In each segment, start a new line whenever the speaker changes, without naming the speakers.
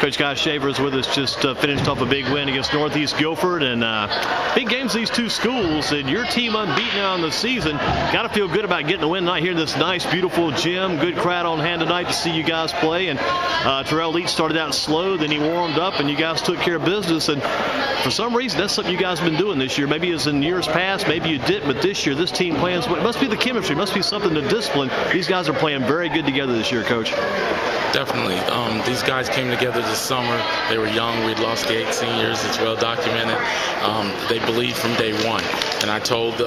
Coach Guy Shaver's with us, just finished off a big win against Northeast Guilford, and big games these two schools, and your team unbeaten now in the season. Got to feel good about getting a win tonight here in this nice, beautiful gym. Good crowd on hand tonight to see you guys play, and Terrell Leech started out slow, then he warmed up, and you guys took care of business, and for some reason, that's something you guys have been doing this year. Maybe as in years past, maybe you didn't, but this year, this team plans, it must be the chemistry, it must be something, the discipline. These guys are playing very good together this year, Coach.
Definitely. These guys came together this summer. They were young. We'd lost the 8 seniors. It's well documented. They believed from day one. And I told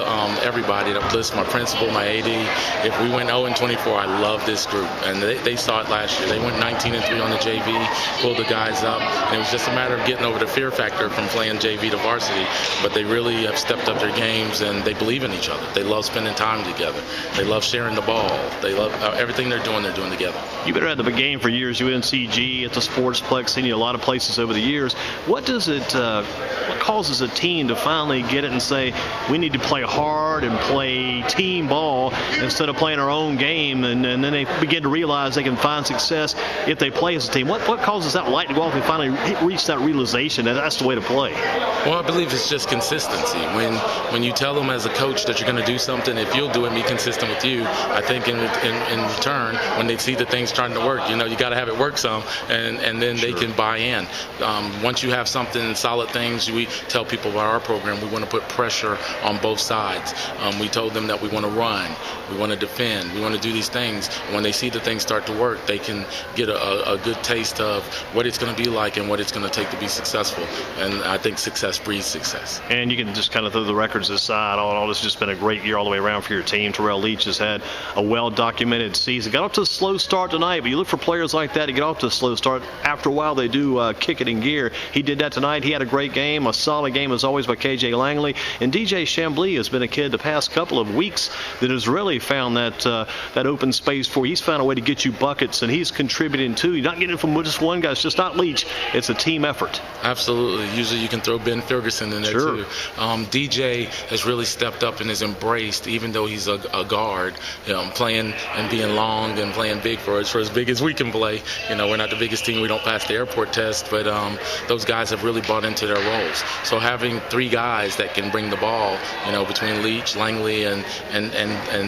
everybody, my principal, my AD, if we went 0-24, I love this group. And they saw it last year. They went 19-3 on the JV, pulled the guys up. And it was just a matter of getting over the fear factor from playing JV to varsity. But they really have stepped up their games, and they believe in each other. They love spending time together. They love sharing the ball. They love everything they're doing together.
You've been at the game for years, UNCG, at the Sportsplex, seen you a lot of places over the years. What causes a team to finally get it and say, we need to play hard and play team ball instead of playing our own game, and then they begin to realize they can find success if they play as a team? What causes that light to go off and finally reach that realization that that's the way to play?
Well, I believe it's just consistency. When you tell them as a coach that you're going to do something, if you'll do it and be consistent with you, I think in return, when they see the things starting to work, you got to have it work some, and then they can buy in. Once you have something, solid things, we tell people about our program, we want to put pressure on both sides. We told them that we want to run, we want to defend, we want to do these things. When they see the things start to work, they can get a good taste of what it's going to be like and what it's going to take to be successful. And I think success breeds success.
And you can just kind of throw the records aside. All in all, this has just been a great year all the way around for your team. Terrell Leech has had a well-documented season. Got up to a slow start tonight, but you look for players like that to get off to a slow start. After a while, they do kick it in gear. He did that tonight. He had a great game, a solid game as always by KJ Langley. And DJ Chambly has been a kid the past couple of weeks that has really found that open space for you. He's found a way to get you buckets, and he's contributing too. You're not getting it from just one guy. It's just not Leech. It's a team effort.
Absolutely. Usually you can throw Ben Ferguson in there too. DJ has really stepped up and has embraced, even though he's a guard, playing and being long and playing big for us, for as big as we can play. We're not the biggest team. We don't pass the airport test, but those guys have really bought into their roles. So having 3 guys that can bring the ball, between Leech, Langley, and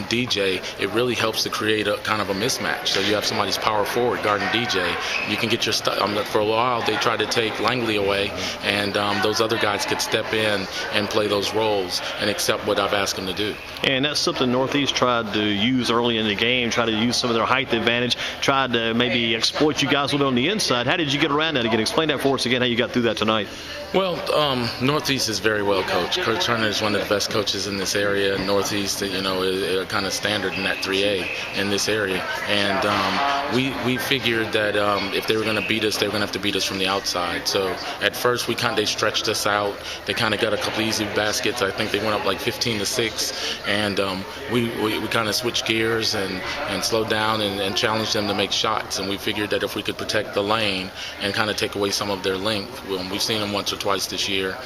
DJ, it really helps to create a kind of a mismatch. So you have somebody's power forward guarding DJ. You can get your stuff. For a while, they tried to take Langley away, and those other guys could step in and play those roles and accept what I've asked them to do.
And that's something Northeast tried to use early in the game, tried to use some of their height advantage, tried to maybe exploit you guys a little bit on the inside. How did you get around that again? Explain that for us again, how you got through that tonight.
Well, Northeast is very well coached. Coach Turner is one of the best coaches in this area. Northeast, is kind of standard in that 3A in this area. And we figured that if they were going to beat us, they were going to have to beat us from the outside. So at first, they stretched us out. They kind of got a couple easy baskets. I think they went up like 15-6. And we kind of switched gears and slowed down and challenged them to make shots. And we figured that if we could protect the lane and kind of take away some of their length, we've seen them once or twice this year.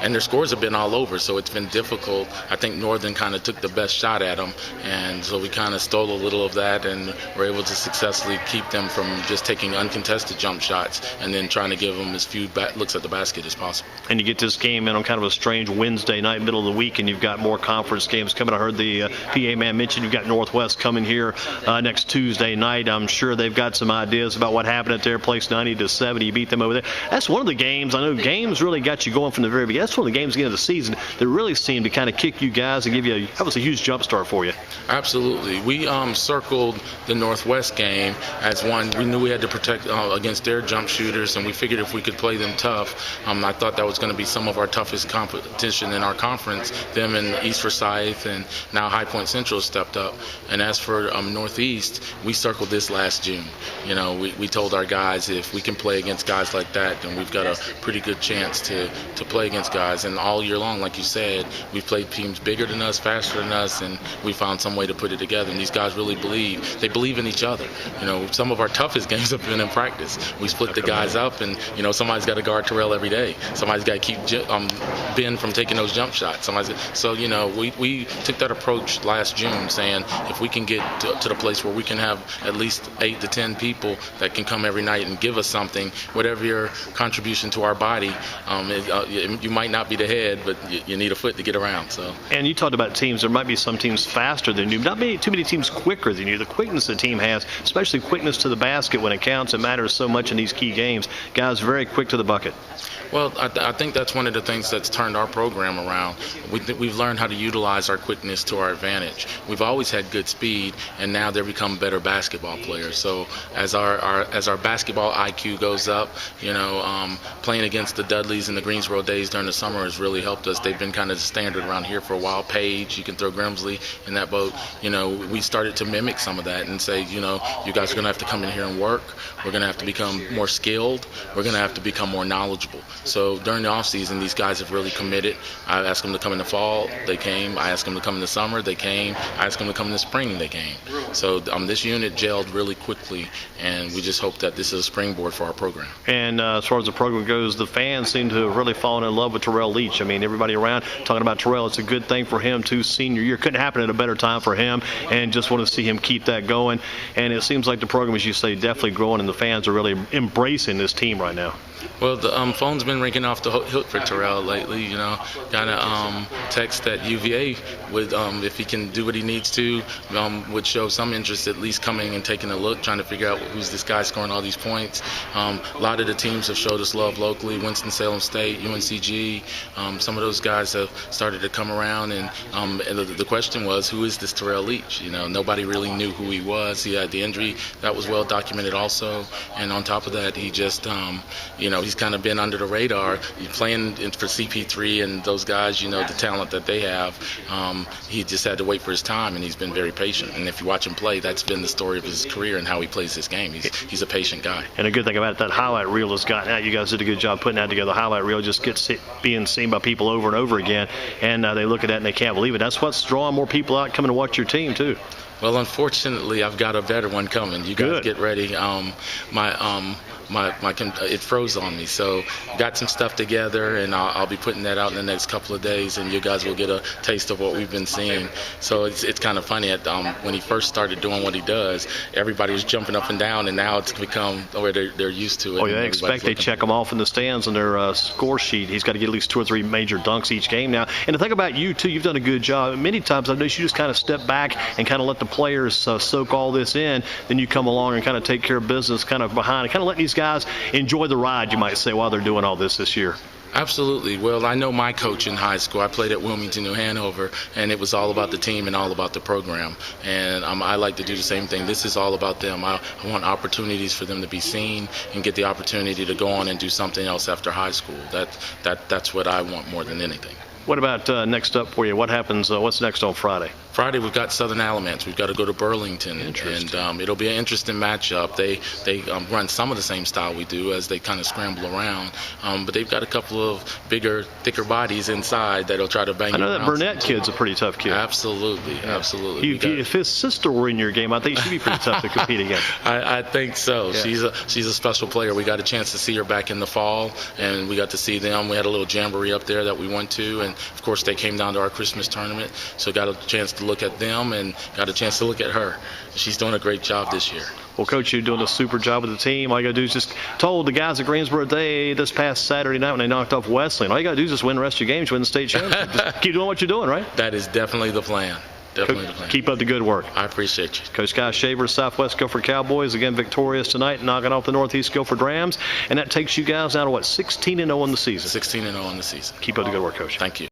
And their scores have been all over, so it's been difficult. I think Northern kind of took the best shot at them, and so we kind of stole a little of that and were able to successfully keep them from just taking uncontested jump shots and then trying to give them as few looks at the basket as possible.
And you get this game in on kind of a strange Wednesday night, middle of the week, and you've got more conference games coming. I heard the PA man mention you've got Northwest coming here next Tuesday night. I'm sure they've got some ideas about what happened at their place, 90-70. You beat them over there. That's one of the games. I know games really got you going from the very beginning. That's one of the games at the end of the season that really seemed to kind of kick you guys and give you that was a huge jump start for you.
Absolutely. We circled the Northwest game as one. We knew we had to protect against their jump shooters, and we figured if we could play them tough, I thought that was going to be some of our toughest competition in our conference. Them and East Forsyth and now High Point Central stepped up. And as for Northeast, we circled this last June. We told our guys if we can play against guys like that, then we've got a pretty good chance to play against guys. And all year long, like you said, we've played teams bigger than us, faster than us, and we found some way to put it together. And these guys really believe in each other. Some of our toughest games have been in practice. We split the guys up, and somebody's got to guard Terrell every day. Somebody's got to keep Ben from taking those jump shots. We took that approach last June, saying if we can get to the place where we can have at least 8 to 10 people that can come every night and give us something. Whatever your contribution to our body, you might not be the head, but you need a foot to get around. So.
And you talked about teams. There might be some teams faster than you, not too many teams quicker than you. The quickness the team has, especially quickness to the basket when it counts, it matters so much in these key games. Guys very quick to the bucket.
Well, I think that's one of the things that's turned our program around. We've learned how to utilize our quickness to our advantage. We've always had good speed, and now they've become better basketball players. So as our basketball IQ goes up, playing against the Dudleys and the Greensboro Days during the summer has really helped us. They've been kind of the standard around here for a while. Page, you can throw Grimsley in that boat. We started to mimic some of that and say, you guys are going to have to come in here and work. We're going to have to become more skilled. We're going to have to become more knowledgeable. So during the off season, these guys have really committed. I asked them to come in the fall, they came. I asked them to come in the summer, they came. I asked them to come in the spring, they came. So this unit gelled really quickly, and we just hope that this is a springboard for our program.
And as far as the program goes, the fans seem to have really fallen in love with Terrell Leech. I mean, everybody around talking about Terrell. It's a good thing for him too. Senior year couldn't happen at a better time for him, and just want to see him keep that going. And it seems like the program, as you say, definitely growing, and the fans are really embracing this team right now.
Well, the phone's been ringing off the hook for Terrell lately. Got a text that UVA would, if he can do what he needs to, would show some interest, at least coming and taking a look, trying to figure out who's this guy scoring all these points. A lot of the teams have showed us love locally. Winston-Salem State, UNCG, some of those guys have started to come around, and the question was, who is this Terrell Leech? Nobody really knew who he was. He had the injury that was well documented also, and on top of that, he just, he's kind of been under the radar. Playing for CP3 and those guys, the talent that they have. He just had to wait for his time, and he's been very patient. And if you watch him play, that's been the story of his career and how he plays this game. He's a patient guy. And
a good thing about it, that highlight reel has gotten out. You guys did a good job putting that together. The highlight reel just gets being seen by people over and over again, and they look at that and they can't believe it. That's what's drawing more people out coming to watch your team too.
Well, unfortunately, I've got a better one coming. You guys get ready. It froze on me, so got some stuff together, and I'll be putting that out in the next couple of days, and you guys will get a taste of what we've been seeing. So it's kind of funny. When he first started doing what he does, everybody was jumping up and down, and now it's become where they're used to it.
Oh, yeah, they check him off in the stands on their score sheet. He's got to get at least 2 or 3 major dunks each game now. And the thing about you too, you've done a good job. Many times I've noticed you just kind of step back and kind of let the players soak all this in. Then you come along and kind of take care of business, kind of behind, and kind of letting these guys enjoy the ride, you might say, while they're doing all this year.
Absolutely. Well, I know my coach in high school. I played at Wilmington, New Hanover, and it was all about the team and all about the program. And I like to do the same thing. This is all about them. I want opportunities for them to be seen and get the opportunity to go on and do something else after high school. That's what I want more than anything.
What about next up for you? What happens? What's next on Friday?
Friday we've got Southern Alamance. We've got to go to Burlington, and it'll be an interesting matchup. They run some of the same style we do as they kind of scramble around, but they've got a couple of bigger, thicker bodies inside that'll try to bang.
I know that Burnett kid's a pretty tough kid.
Absolutely, absolutely.
If his sister were in your game, I think she'd be pretty tough to compete against.
I think so.
Yeah.
She's a special player. We got a chance to see her back in the fall, and we got to see them. We had a little jamboree up there that we went to, and of course they came down to our Christmas tournament, so got a chance to look at them and got a chance to look at her. She's doing a great job this year.
Well, Coach, you're doing a super job with the team. All you got to do is just told the guys at Greensboro this past Saturday night when they knocked off Wesleyan. All you got to do is just win the rest of your games, win the state championship. Just keep doing what you're doing, right?
That is definitely the plan. Definitely the plan.
Keep up the good work.
I appreciate you.
Coach Guy Shaver, Southwest Guilford Cowboys, again victorious tonight, knocking off the Northeast Guilford Rams. And that takes you guys now to, 16-0 in the season?
16-0 in the season.
Keep up the good work, Coach.
Thank you.